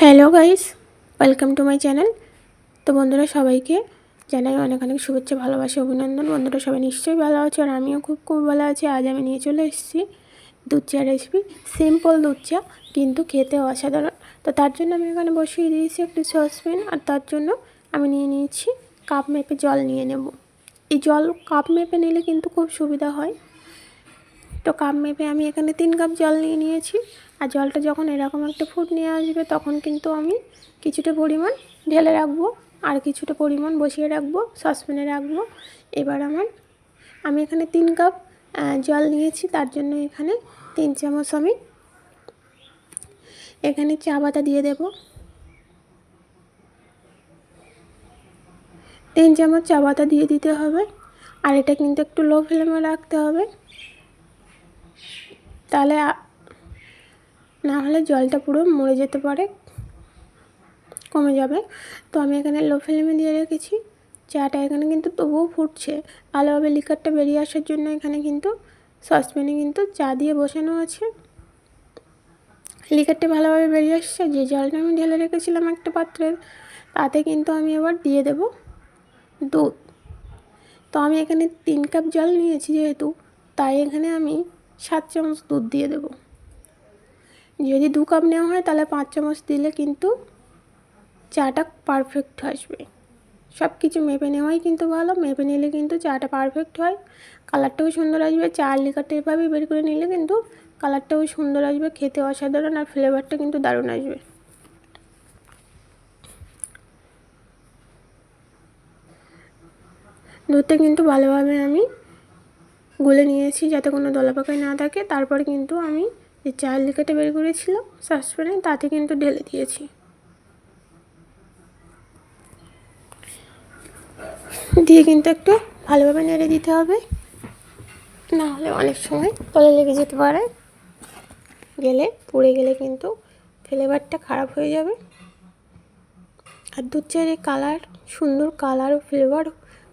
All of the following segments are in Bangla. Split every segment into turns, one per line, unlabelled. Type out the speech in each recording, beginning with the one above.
Hello guys, welcome to my channel. তো বন্ধুরা, সবাইকে জানাই অনেক অনেক শুভেচ্ছা, ভালোবাসা, অভিনন্দন। বন্ধুরা সবাই নিশ্চয়ই ভালো আছে, আর আমিও খুব খুব ভালো আছি। আজ আমি নিয়ে চলে এসেছি দুধ চা রেসিপি। সিম্পল দুধ চা, কিন্তু খেতে অসাধারণ। তো তার জন্য আমি এখানে বসিয়ে দিয়েছি একটি সসপ্যান, আর তার জন্য আমি নিয়ে নিয়েছি কাপ মেপে জল নিয়ে নেব। এই জল কাপ মেপে নিলে কিন্তু খুব সুবিধা হয়। তো কাপ মেপে আমি এখানে 3 কাপ জল নিয়ে নিয়েছি। আর জলটা যখন এরকম একটা ফুট নিয়ে আসবে, তখন কিন্তু আমি কিছুটা পরিমাণ ঢেলে রাখবো, আর কিছুটা পরিমাণ বসিয়ে রাখবো, সসপ্যানে রাখবো। এবার আমি এখানে 3 কাপ জল নিয়েছি, তার জন্য এখানে 3 চামচ আমি এখানে চা পাতা দিয়ে দেব। 3 চামচ চা পাতা দিয়ে দিতে হবে। আর এটা কিন্তু একটু লো ফ্লেমে রাখতে হবে, তাহলে না হলে জলটা পুরো মরে যেতে পারে, কমে যাবে। তো আমি এখানে লো ফ্লেমে দিয়ে রেখেছি। চাটা এখানে কিন্তু তবুও ফুটছে, ভালোভাবে লিকারটা বেরিয়ে আসার জন্য এখানে কিন্তু সসপ্যানে কিন্তু চা দিয়ে বসানো আছে। লিকারটা ভালোভাবে বেরিয়ে আসছে। যে জলটা আমি ঢেলে রেখেছিলাম একটা পাত্রে, তাতে কিন্তু আমি এবার দিয়ে দেব দুধ। তো আমি এখানে 3 কাপ জল নিয়েছি যেহেতু, তাই এখানে আমি 7 চামচ দুধ দিয়ে দেব। যদি 2 কাপ নেওয়া হয় তাহলে 5 চামচ দিলে কিন্তু চাটা পারফেক্ট আসবে। সব কিছু মেপে নেওয়াই কিন্তু ভালো, মেপে নিলে কিন্তু চাটা পারফেক্ট হয়, কালারটাও সুন্দর আসবে। চার লিকারটা এভাবে বের করে নিলে কিন্তু কালারটাও সুন্দর আসবে, খেতে অসাধারণ, আর ফ্লেভারটা কিন্তু দারুণ আসবে। দুধটা কিন্তু ভালোভাবে আমি গুলে নিয়েছি যাতে কোনো দলাপাকায় না থাকে। তারপরে কিন্তু আমি যে চার লিকারটা বের করেছিলাম সসপ্যানে, তাতে কিন্তু ঢেলে দিয়েছি। দিয়ে কিন্তু একটু ভালোভাবে নেড়ে দিতে হবে, না হলে অনেক সময় তলে লেগে যেতে পারে, পুড়ে গেলে কিন্তু ফ্লেভারটা খারাপ হয়ে যাবে। আর দুধ চায়ের এই কালার, সুন্দর কালার ও ফ্লেভার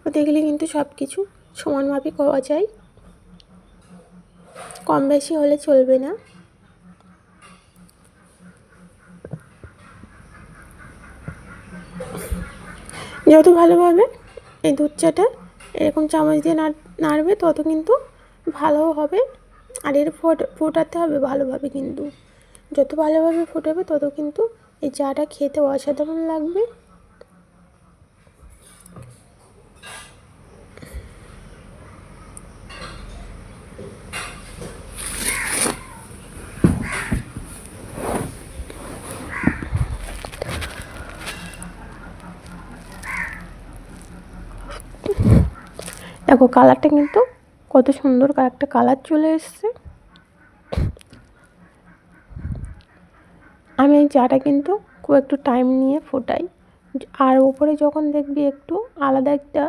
হতে গেলে কিন্তু সব কিছু সমান মাপে খাওয়া যায়, কম বেশি হলে চলবে না। যত ভালোভাবে এই দুধ চাটা এরকম চামচ দিয়ে নাড়বে, তত কিন্তু ভালো হবে। আর এর ফোটাতে হবে ভালোভাবে, কিন্তু যত ভালোভাবে ফোটাবে তত কিন্তু এই চাটা খেতে অসাধারণ লাগবে। দেখো কালারটা কিন্তু কত সুন্দর একটা কালার চলে এসছে। আমি এই চাটা কিন্তু খুব একটু টাইম নিয়ে ফোটাই, আর ওপরে যখন দেখবি একটু আলাদা একটা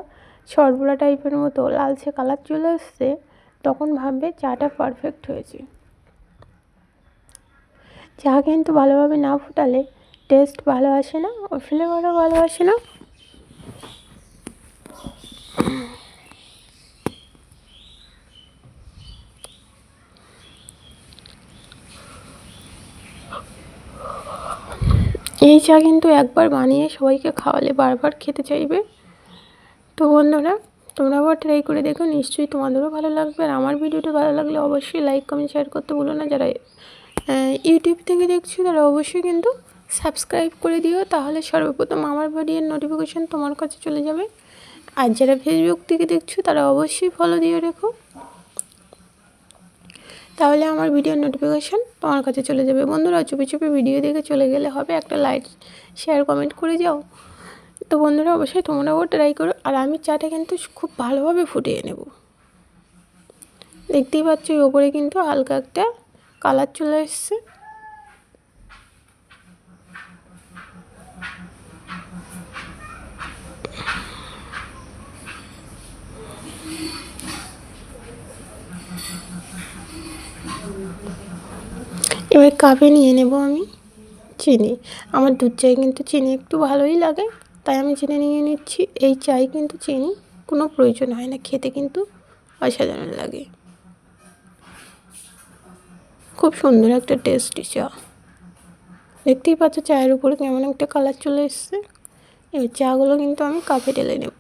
সরবরা টাইপের মতো লালচে কালার চলে এসছে, তখন ভাববে চাটা পারফেক্ট হয়েছে। চা কিন্তু ভালোভাবে না ফোটালে টেস্ট ভালো আসে না, ও ফ্লেভারও ভালো আসে না। এই চা কিন্তু একবার বানিয়ে সবাইকে খাওয়ালে বারবার খেতে চাইবে। তো বন্ধুরা, তোমরা আবার ট্রাই করে দেখো, নিশ্চয়ই তোমাদেরও ভালো লাগবে। আর আমার ভিডিওটা ভালো লাগলে অবশ্যই লাইক, কমেন্ট, শেয়ার করতে ভুলো না। যারা ইউটিউব থেকে দেখছো তারা অবশ্যই কিন্তু সাবস্ক্রাইব করে দিও, তাহলে সর্বপ্রথম আমার ভিডিওর নোটিফিকেশান তোমার কাছে চলে যাবে। আর যারা ফেসবুক থেকে দেখছো তারা অবশ্যই ফলো দিয়ে রেখো, তাহলে আমার ভিডিওর নোটিফিকেশান তোমার কাছে চলে যাবে। বন্ধুরা, চুপি চুপি ভিডিও দেখে চলে গেলে হবে, একটা লাইক, শেয়ার, কমেন্ট করে যাও। তো বন্ধুরা, অবশ্যই তোমরাও ট্রাই করো। আর আমি চাটা কিন্তু খুব ভালোভাবে ফুটিয়ে নেব। দেখতেই পাচ্ছ ওপরে কিন্তু হালকা একটা কালার চলে এসছে। এবার কাপে নিয়ে নেব আমি চিনি। আমার দুধ চায়ে কিন্তু চিনি একটু ভালোই লাগে, তাই আমি চিনি নিয়ে নিচ্ছি। এই চায়ে কিন্তু চিনি কোনো প্রয়োজন হয় না, খেতে কিন্তু অসাধারণ লাগে, খুব সুন্দর একটা টেস্টি চা। দেখতেই পাচ্ছ চায়ের উপরে কেমন একটা কালার চলে এসছে। এই চাগুলো কিন্তু আমি কাপে ঢেলে নেব।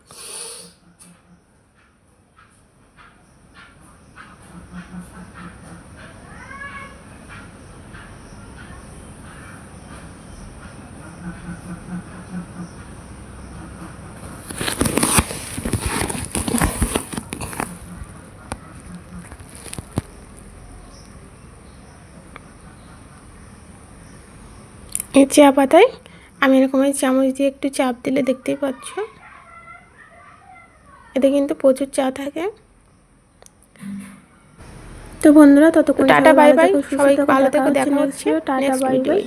এই চা পাতায় আমি এরকম চামচ দিয়ে একটু চাপ দিলে দেখতেই পাচ্ছ এতে কিন্তু প্রচুর চা থাকে। তো বন্ধুরা ততক্ষণ টাটা বাই বাই, সবাই ভালো থেকো, দেখা হচ্ছে টাটা বাই বাই।